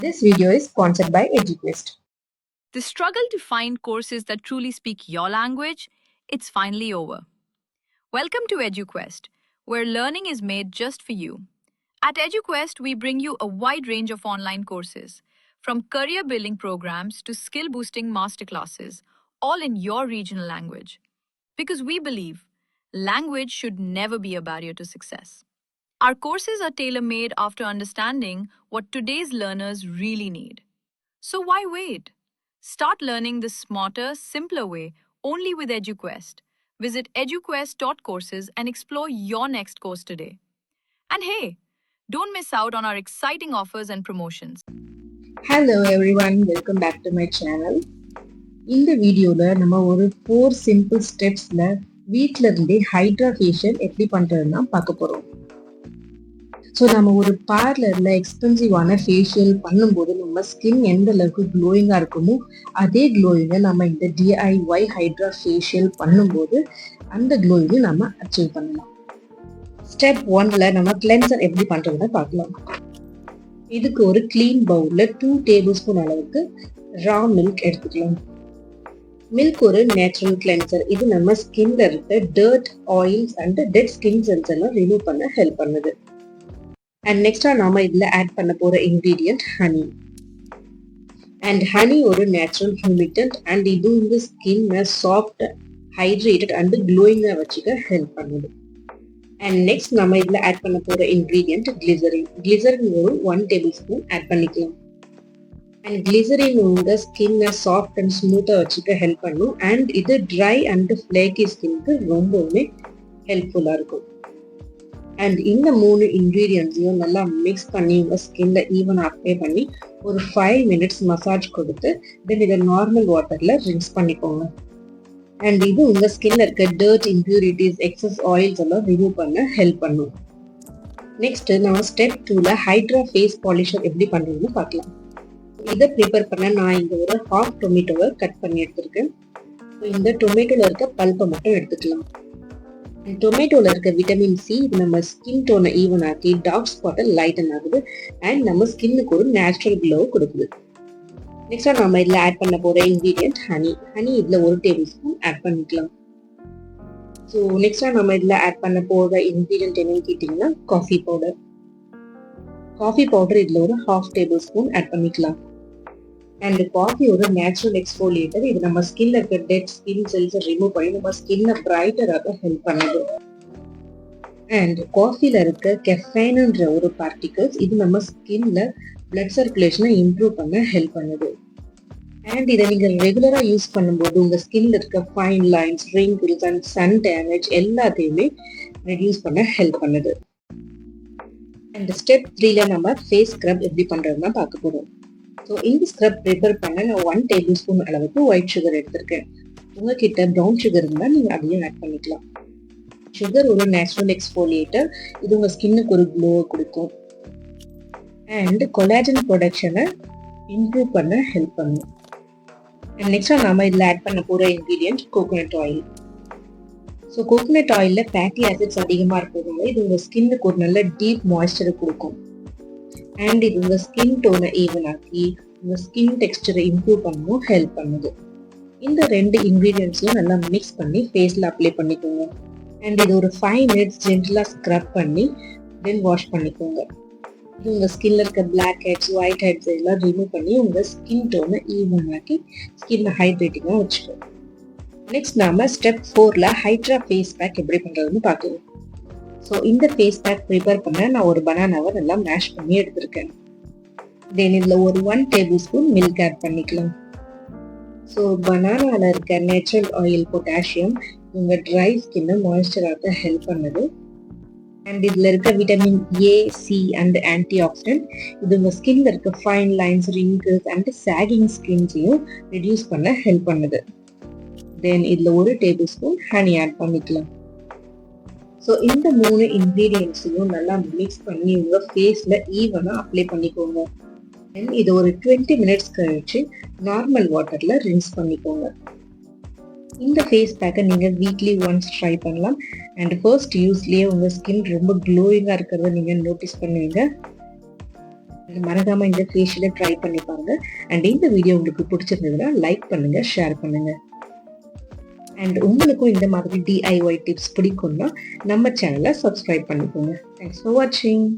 This video is sponsored by EduQuest. The struggle to find courses that truly speak your language, it's finally over. Welcome to EduQuest, where learning is made just for you. At EduQuest, we bring you a wide range of online courses, from career building programs to skill boosting masterclasses, all in your regional language. Because we believe language should never be a barrier to success. Our courses are tailor made after understanding what today's learners really need. So why wait? Start learning the smarter, simpler way only with EduQuest. Visit eduquest.courses and explore your next course today. And hey, don't miss out on our exciting offers and promotions. Hello everyone, welcome back to my channel. இந்த வீடியோல நம்ம ஒரு 4 simple ஸ்டெப்ஸ்ல வீட்ல இருந்தே hydra facial எப்படி பண்றதுன்னு தான் பார்க்க போறோம். ஸோ நம்ம ஒரு பார்லர்ல எக்ஸ்பென்சிவான ஃபேஷியல் பண்ணும்போது நம்ம ஸ்கின் எந்த அளவுக்கு க்ளோயிங்கா இருக்குமோ அதே க்ளோயிங்கை நம்ம இந்த DIY ஹைட்ரா ஃபேஷியல் பண்ணும்போது அந்த க்ளோயிங்கை நம்ம அச்சீவ் பண்ணலாம். ஸ்டெப் 1ல நம்ம கிளென்சர் எப்படி பண்றதுன்னு பார்க்கலாம். இதுக்கு ஒரு கிளீன் பவுல்ல 2 டேபிள் ஸ்பூன் அளவுக்கு ரா மில்க் எடுத்துக்கலாம். மில்க் ஒரு நேச்சுரல் கிளென்சர். இது நம்ம ஸ்கின்ல இருக்க dirt, oils and dead skin cells எல்லாம் ரிமூவ் பண்ண ஹெல்ப் பண்ணுது. அண்ட் நெக்ஸ்டா நாம இதுல ஆட் பண்ண போற இன்கிரீடியன்ட் ஹனி. அண்ட் ஹனி ஒரு நேச்சுரல் ஹியூமிடன்ட் அண்ட் இது வந்து ஸ்கின்னை சாஃப்ட், ஹைட்ரேட்டட் அண்ட் க்ளோயிங்கா வச்சுக்க ஹெல்ப் பண்ணுது. அண்ட் நெக்ஸ்ட் நம்ம இதுல ஆட் பண்ண போற இன்கிரீடியன்ட் கிளிசரின். கிளிசரின் ஒரு 1 டேபிள் ஸ்பூன் ஆட் பண்ணிக்கலாம். அண்ட் கிளிசரின் உங்க ஸ்கின்னை சாஃப்ட் அண்ட் ஸ்மூத்தா வச்சுக்க ஹெல்ப் பண்ணும். அண்ட் இது ட்ரை அண்ட் ஃபிளேக்கி ஸ்கின்க்கு ரொம்பவுமே ஹெல்ப்ஃபுல்லா இருக்கும். அண்ட் இந்த 3 இன்கிரீடியன்ஸையும் நல்லா மிக்ஸ் பண்ணி உங்க ஸ்கின்ல ஈவனா அப்ளை பண்ணி ஒரு 5 மினிட்ஸ் மசாஜ் கொடுத்து தென் இதை நார்மல் வாட்டர்ல ரின்ஸ் பண்ணிக்கோங்க. அண்ட் இது உங்க ஸ்கின்ல இருக்க டர்ட், இம்பியூரிட்டிஸ், எக்ஸஸ் ஆயில்ஸ் எல்லாம் ரிமூவ் பண்ண ஹெல்ப் பண்ணும். நெக்ஸ்ட் நம்ம ஸ்டெப் 2ல ஹைட்ரா ஃபேஸ் பாலிஷர் எப்படி பண்றதுன்னு பார்க்கலாம். இதை ப்ரிப்பேர் பண்ண நான் இங்க ஒரு ஹாஃப் டொமேட்டோவை கட் பண்ணி எடுத்திருக்கேன். இந்த டொமேட்டோல இருக்க பல்ப்பை மட்டும் எடுத்துக்கலாம். டொமேட்டோல இருக்க விட்டமின் சி இது நம்ம ஸ்கின் டோனை ஈவன் ஆக்கி டார்க் ஸ்பாட்டை லைட்டன் ஆகுது அண்ட் நம்ம ஸ்கின்னுக்கு ஒரு நேச்சுரல் க்ளோ கொடுக்குது. நெக்ஸ்டா நம்ம இதுல ஆட் பண்ண போற இன்கிரீடியன்ட் ஹனி. ஹனி இதுல 1 டேபிள் ஸ்பூன் ஆட் பண்ணிக்கலாம். ஸோ நெக்ஸ்டா நம்ம இதுல ஆட் பண்ண போற இன்கிரீடியன்ட் என்னன்னு கேட்டீங்கன்னா காஃபி பவுடர். காஃபி பவுடர் இதுல ஒரு ஹாஃப் டேபிள் ஸ்பூன் ஆட் பண்ணிக்கலாம். அண்ட் காஃபி ஒரு நேச்சுரல் எக்ஸ்ஃபோலியேட்டர். இது நம்ம ஸ்கின்ல இருக்க டெட் ஸ்கின் செல்ஸ் ரிமூவ் பண்ணி நம்ம ஸ்கின்னை பிரைட்டராக ஹெல்ப் பண்ணுது. அண்ட் காஃபில இருக்க கெஃபைன்ன்ற ஒரு பார்ட்டிகல்ஸ் இது நம்ம ஸ்கின்ல பிளட் சர்க்குலேஷனை இம்ப்ரூவ் பண்ண ஹெல்ப் பண்ணுது. அண்ட் இதை நீங்க ரெகுலரா யூஸ் பண்ணும்போது உங்க ஸ்கின்ல இருக்க fine lines, wrinkles and sun damage எல்லாத்தையுமே ரெடியூஸ் பண்ண ஹெல்ப் பண்ணுது. அண்ட் ஸ்டெப் 3ல நம்ம ஃபேஸ் ஸ்க்ரப் எப்படி பண்றதுன்னா பார்க்க போறோம். ஸோ இந்த ஸ்க்ரப் ப்ரிப்பேர் பண்ண நான் 1 டேபிள் ஸ்பூன் அளவுக்கு ஒயிட் சுகர் எடுத்திருக்கேன். உங்ககிட்ட ப்ரௌன் சுகர் இருந்தால் நீங்கள் அதையும் ஆட் பண்ணிக்கலாம். சுகர் ஒரு நேச்சுரல் எக்ஸ்ஃபோலியேட்டர். இது உங்கள் ஸ்கின்னுக்கு ஒரு க்ளோ கொடுக்கும் அண்ட் கொலாஜன் ப்ரொடக்ஷனை இம்ப்ரூவ் பண்ண ஹெல்ப் பண்ணும். அண்ட் நெக்ஸ்டா நாம இதில் ஆட் பண்ண போகிற ingredient coconut oil. So coconut ஆயிலில் ஃபேட்டி ஆசிட்ஸ் அதிகமாக இருக்கிறதுனால இது உங்கள் ஸ்கின்னுக்கு ஒரு நல்ல டீப் மாய்ஸ்சரை கொடுக்கும். அண்ட் இது உங்க ஸ்கின் டோனை ஈவன் ஆக்கி உங்க ஸ்கின் டெக்ஸ்டரை இம்ப்ரூவ் பண்ணவும் ஹெல்ப் பண்ணுது. இந்த 2 இன்கிரீடியன்ஸையும் நல்லா மிக்ஸ் பண்ணி ஃபேஸ்ல அப்ளை பண்ணிக்கோங்க. அண்ட் இது ஒரு 5 மினிட்ஸ் ஜென்டலா ஸ்க்ரப் பண்ணி தென் வாஷ் பண்ணிக்கோங்க. இது உங்க ஸ்கின்ல இருக்க பிளாக் ஹெட்ஸ், ஒயிட் ஹெட்ஸ் எல்லாம் ரிமூவ் பண்ணி உங்க ஸ்கின் டோனை ஈவன் ஆக்கி ஸ்கின்னை ஹைட்ரேட்டிங்கா வச்சுக்கோங்க. நெக்ஸ்ட் நாம ஸ்டெப் 4ல ஹைட்ரா ஃபேஸ் பேக் எப்படி பண்றதுன்னு பார்க்கலாம். ஸோ இந்த ஃபேஸ் பேக் ப்ரிப்பேர் பண்ண நான் ஒரு பனானாவை நல்லா மேஷ் பண்ணி எடுத்திருக்கேன். தென் இதில் ஒரு 1 டேபிள் ஸ்பூன் மில்க் ஆட் பண்ணிக்கலாம். ஸோ பனானாவில் இருக்க நேச்சுரல் ஆயில், பொட்டாசியம் உங்கள் ட்ரை ஸ்கின்னை மாய்ஸ்சராக ஹெல்ப் பண்ணுது. அண்ட் இதில் இருக்க vitamin A, C and antioxidant இது உங்கள் ஸ்கின்ல இருக்க fine lines, wrinkles and sagging ஸ்கின்ஸையும் ரெடியூஸ் பண்ண ஹெல்ப் பண்ணுது. தென் இதில் 1 டேபிள் ஸ்பூன் ஹனி ஆட் பண்ணிக்கலாம். ஸோ இந்த 3 இன்க்ரீடியன்ஸையும் நல்லா மிக்ஸ் பண்ணி உங்க ஃபேஸ்ல ஈவனா அப்ளை பண்ணிக்கோங்க. இது ஒரு 20 மினிட்ஸ் கழிச்சு நார்மல் வாட்டர்ல ரின்ஸ் பண்ணிக்கோங்க. இந்த ஃபேஸ் பேக்கை நீங்க வீக்லி ஒன்ஸ் ட்ரை பண்ணலாம். அண்ட் ஃபர்ஸ்ட் யூஸ்லயே உங்க ஸ்கின் ரொம்ப க்ளோயிங்கா இருக்கிறத நீங்க நோட்டீஸ் பண்ணுவீங்க. மறக்காம இந்த ஃபேஷியலை ட்ரை பண்ணி பாருங்க. அண்ட் இந்த வீடியோ உங்களுக்கு பிடிச்சிருந்ததுன்னா லைக் பண்ணுங்க, ஷேர் பண்ணுங்க. அண்ட் உங்களுக்கும் இந்த மாதிரி DIY டிப்ஸ் பிடிக்கும்னா நம்ம சேனலை சப்ஸ்கிரைப் பண்ணிக்கோங்க. தேங்க்ஸ் ஃபார் வாட்சிங்.